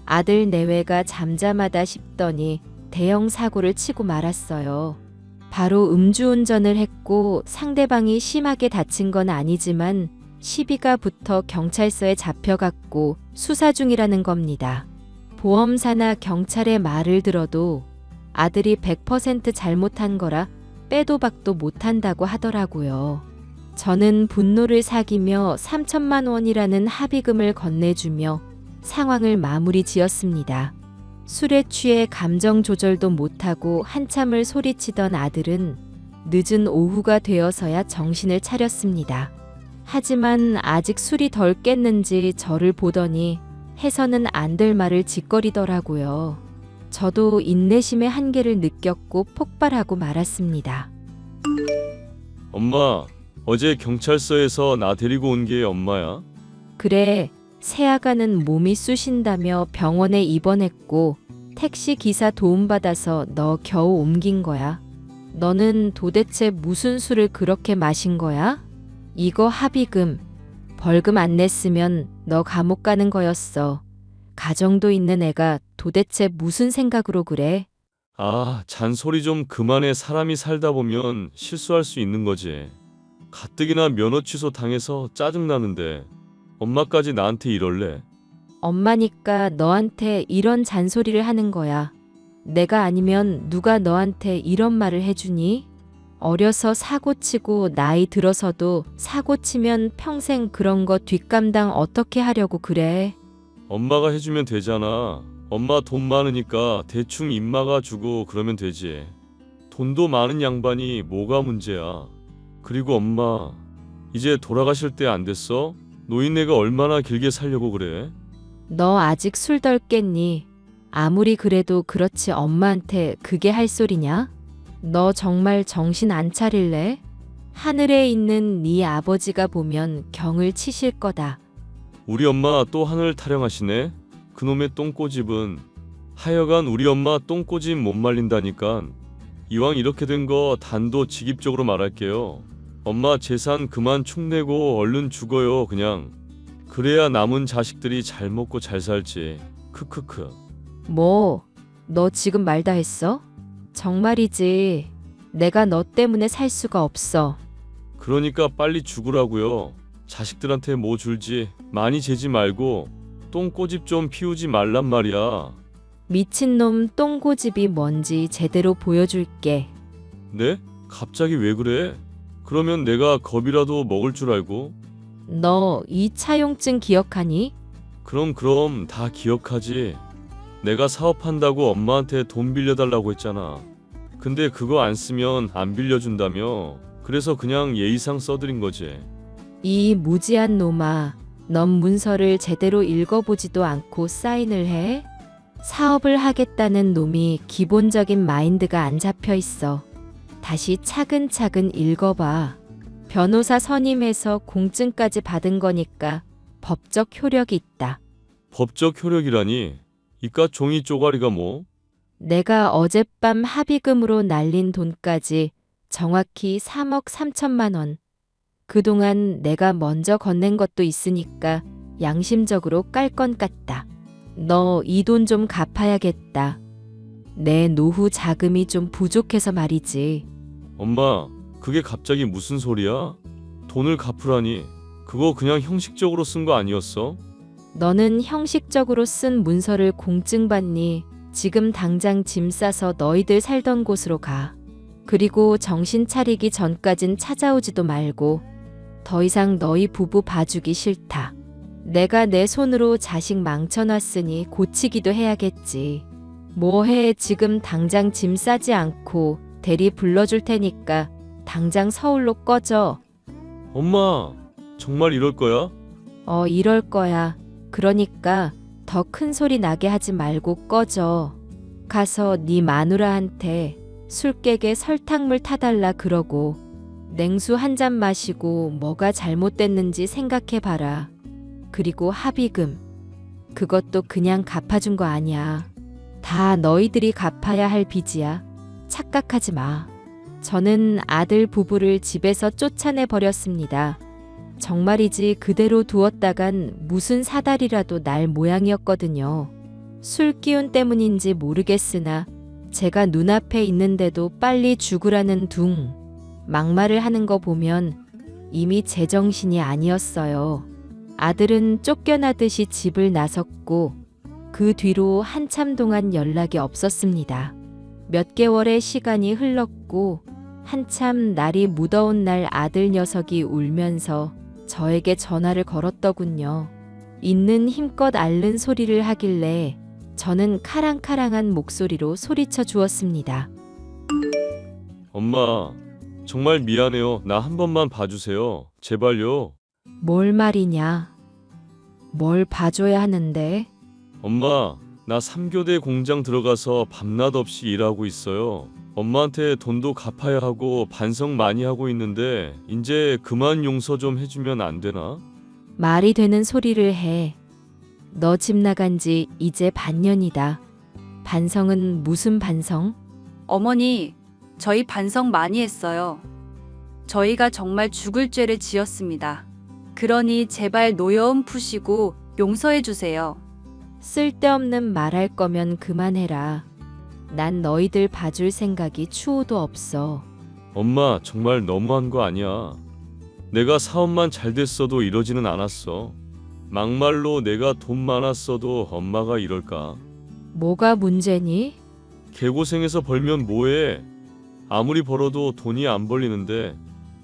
아들 내외가 잠잠하다 싶더니 대형 사고를 치고 말았어요. 바로 음주운전을 했고 상대방이 심하게 다친 건 아니지만 시비가 붙어 경찰서에 잡혀갔고 수사 중이라는 겁니다. 보험사나 경찰의 말을 들어도 아들이 100% 잘못한 거라 빼도 박도 못한다고 하더라고요. 저는 분노를 사기며 3천만 원이라는 합의금을 건네주며 상황을 마무리 지었습니다. 술에 취해 감정 조절도 못하고 한참을 소리치던 아들은 늦은 오후가 되어서야 정신을 차렸습니다. 하지만 아직 술이 덜 깼는지 저를 보더니 해서는 안 될 말을 짓거리더라고요. 저도 인내심의 한계를 느꼈고 폭발하고 말았습니다. 엄마, 어제 경찰서에서 나 데리고 온 게 엄마야? 그래, 새아가는 몸이 쑤신다며 병원에 입원했고 택시 기사 도움받아서 너 겨우 옮긴 거야. 너는 도대체 무슨 술을 그렇게 마신 거야? 이거 합의금, 벌금 안 냈으면 너 감옥 가는 거였어. 가정도 있는 애가 도대체 무슨 생각으로 그래? 아, 잔소리 좀 그만해. 사람이 살다 보면 실수할 수 있는 거지. 가뜩이나 면허 취소 당해서 짜증나는데 엄마까지 나한테 이럴래? 엄마니까 너한테 이런 잔소리를 하는 거야. 내가 아니면 누가 너한테 이런 말을 해주니? 어려서 사고치고 나이 들어서도 사고치면 평생 그런 거 뒷감당 어떻게 하려고 그래? 엄마가 해주면 되잖아. 엄마 돈 많으니까 대충 입마가 주고 그러면 되지. 돈도 많은 양반이 뭐가 문제야. 그리고 엄마, 이제 돌아가실 때 안 됐어? 노인네가 얼마나 길게 살려고 그래? 너 아직 술 덜 깼니? 아무리 그래도 그렇지 엄마한테 그게 할 소리냐? 너 정말 정신 안 차릴래? 하늘에 있는 네 아버지가 보면 경을 치실 거다. 우리 엄마 또 하늘 타령하시네. 그놈의 똥꼬집은. 하여간 우리 엄마 똥꼬집 못 말린다니까. 이왕 이렇게 된 거 단도직입적으로 말할게요. 엄마 재산 그만 축내고 얼른 죽어요 그냥. 그래야 남은 자식들이 잘 먹고 잘 살지. 크크크. 뭐? 너 지금 말 다 했어? 정말이지. 내가 너 때문에 살 수가 없어. 그러니까 빨리 죽으라고요. 자식들한테 뭐 줄지 많이 재지 말고 똥꼬집 좀 피우지 말란 말이야. 미친놈 똥고집이 뭔지 제대로 보여줄게. 네? 갑자기 왜 그래? 그러면 내가 겁이라도 먹을 줄 알고? 너 이 차용증 기억하니? 그럼 다 기억하지. 내가 사업한다고 엄마한테 돈 빌려달라고 했잖아. 근데 그거 안 쓰면 안 빌려준다며. 그래서 그냥 예의상 써드린 거지. 이 무지한 놈아, 넌 문서를 제대로 읽어보지도 않고 사인을 해? 사업을 하겠다는 놈이 기본적인 마인드가 안 잡혀 있어. 다시 차근차근 읽어봐. 변호사 선임해서 공증까지 받은 거니까 법적 효력이 있다. 법적 효력이라니? 이깟 종이 쪼가리가 뭐? 내가 어젯밤 합의금으로 날린 돈까지 정확히 3억 3천만 원. 그동안 내가 먼저 건넨 것도 있으니까 양심적으로 깔 건 같다. 너 이 돈 좀 갚아야겠다. 내 노후 자금이 좀 부족해서 말이지. 엄마, 그게 갑자기 무슨 소리야? 돈을 갚으라니. 그거 그냥 형식적으로 쓴 거 아니었어? 너는 형식적으로 쓴 문서를 공증받니? 지금 당장 짐 싸서 너희들 살던 곳으로 가. 그리고 정신 차리기 전까진 찾아오지도 말고. 더 이상 너희 부부 봐주기 싫다. 내가 내 손으로 자식 망쳐놨으니 고치기도 해야겠지. 뭐해, 지금 당장 짐 싸지 않고 대리 불러줄 테니까 당장 서울로 꺼져. 엄마, 정말 이럴 거야? 이럴 거야. 그러니까 더 큰 소리 나게 하지 말고 꺼져. 가서 네 마누라한테 술 깨게 설탕물 타달라 그러고 냉수 한 잔 마시고 뭐가 잘못됐는지 생각해봐라. 그리고 합의금. 그것도 그냥 갚아준 거 아니야. 다 너희들이 갚아야 할 빚이야. 착각하지 마. 저는 아들 부부를 집에서 쫓아내 버렸습니다. 정말이지 그대로 두었다간 무슨 사달이라도 날 모양이었거든요. 술 기운 때문인지 모르겠으나 제가 눈앞에 있는데도 빨리 죽으라는 둥 막말을 하는 거 보면 이미 제정신이 아니었어요. 아들은 쫓겨나듯이 집을 나섰고 그 뒤로 한참 동안 연락이 없었습니다. 몇 개월의 시간이 흘렀고 한참 날이 무더운 날 아들 녀석이 울면서 저에게 전화를 걸었더군요. 있는 힘껏 앓는 소리를 하길래 저는 카랑카랑한 목소리로 소리쳐 주었습니다. 엄마, 정말 미안해요. 나 한 번만 봐주세요. 제발요. 뭘 말이냐? 뭘 봐줘야 하는데? 엄마, 나 3교대 공장 들어가서 밤낮 없이 일하고 있어요. 엄마한테 돈도 갚아야 하고 반성 많이 하고 있는데 이제 그만 용서 좀 해주면 안 되나? 말이 되는 소리를 해. 너 집 나간 지 이제 반년이다. 반성은 무슨 반성? 어머니, 저희 반성 많이 했어요. 저희가 정말 죽을 죄를 지었습니다. 그러니 제발 노여움 푸시고 용서해 주세요. 쓸데없는 말할 거면 그만해라. 난 너희들 봐줄 생각이 추호도 없어. 엄마, 정말 너무한 거 아니야. 내가 사업만 잘 됐어도 이러지는 않았어. 막말로 내가 돈 많았어도 엄마가 이럴까? 뭐가 문제니? 개고생해서 벌면 뭐해? 아무리 벌어도 돈이 안 벌리는데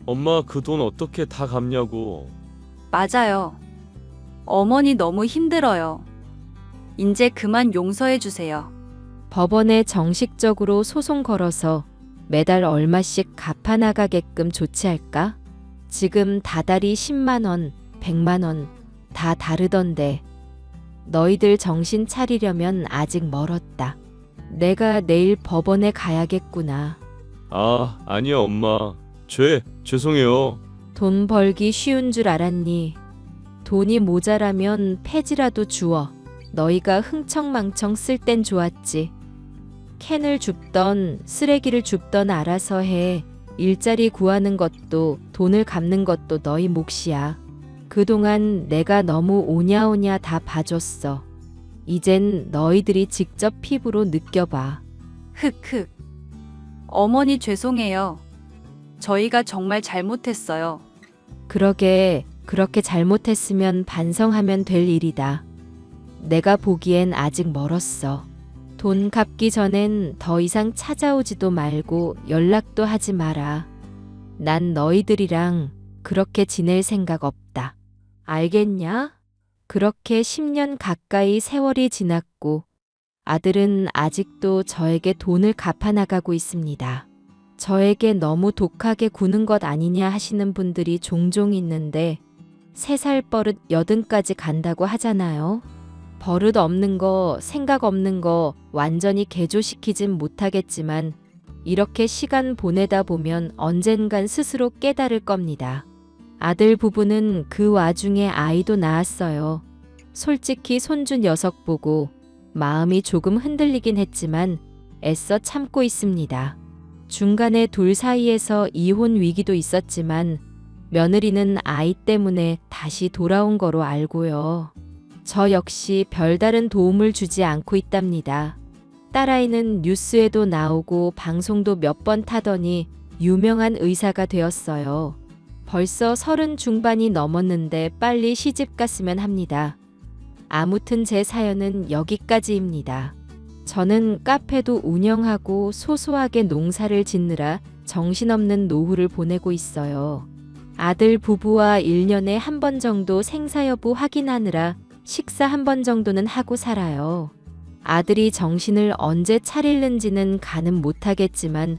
엄마 그 돈 어떻게 다 갚냐고. 맞아요. 어머니 너무 힘들어요. 이제 그만 용서해 주세요. 법원에 정식적으로 소송 걸어서 매달 얼마씩 갚아나가게끔 조치할까? 지금 다달이 10만 원, 100만 원 다 다르던데 너희들 정신 차리려면 아직 멀었다. 내가 내일 법원에 가야겠구나. 아, 아니야 엄마. 죄송해요. 돈 벌기 쉬운 줄 알았니? 돈이 모자라면 폐지라도 주워. 너희가 흥청망청 쓸 땐 좋았지. 캔을 줍던 쓰레기를 줍던 알아서 해. 일자리 구하는 것도 돈을 갚는 것도 너희 몫이야. 그동안 내가 너무 오냐오냐 다 봐줬어. 이젠 너희들이 직접 피부로 느껴봐. 흑흑. 어머니 죄송해요. 저희가 정말 잘못했어요. 그러게, 그렇게 잘못했으면 반성하면 될 일이다. 내가 보기엔 아직 멀었어. 돈 갚기 전엔 더 이상 찾아오지도 말고 연락도 하지 마라. 난 너희들이랑 그렇게 지낼 생각 없다. 알겠냐? 그렇게 10년 가까이 세월이 지났고 아들은 아직도 저에게 돈을 갚아나가고 있습니다. 저에게 너무 독하게 구는 것 아니냐 하시는 분들이 종종 있는데 3살 버릇 80까지 간다고 하잖아요. 버릇 없는 거, 생각 없는 거 완전히 개조시키진 못하겠지만 이렇게 시간 보내다 보면 언젠간 스스로 깨달을 겁니다. 아들 부부는 그 와중에 아이도 낳았어요. 솔직히 손주 녀석 보고 마음이 조금 흔들리긴 했지만 애써 참고 있습니다. 중간에 둘 사이에서 이혼 위기도 있었지만 며느리는 아이 때문에 다시 돌아온 거로 알고요. 저 역시 별다른 도움을 주지 않고 있답니다. 딸아이는 뉴스에도 나오고 방송도 몇 번 타더니 유명한 의사가 되었어요. 벌써 30 중반이 넘었는데 빨리 시집 갔으면 합니다. 아무튼 제 사연은 여기까지입니다. 저는 카페도 운영하고 소소하게 농사를 짓느라 정신없는 노후를 보내고 있어요. 아들 부부와 1년에 한 번 정도 생사 여부 확인하느라 식사 한 번 정도는 하고 살아요. 아들이 정신을 언제 차릴는지는 가늠 못하겠지만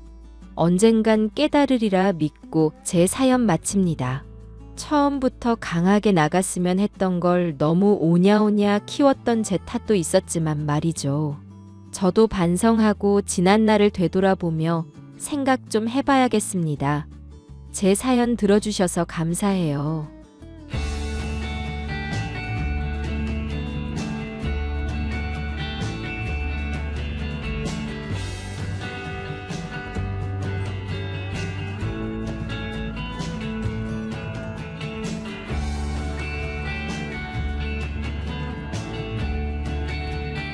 언젠간 깨달으리라 믿고 제 사연 마칩니다. 처음부터 강하게 나갔으면 했던 걸 너무 오냐오냐 키웠던 제 탓도 있었지만 말이죠. 저도 반성하고 지난 날을 되돌아보며 생각 좀 해봐야겠습니다. 제 사연 들어주셔서 감사해요.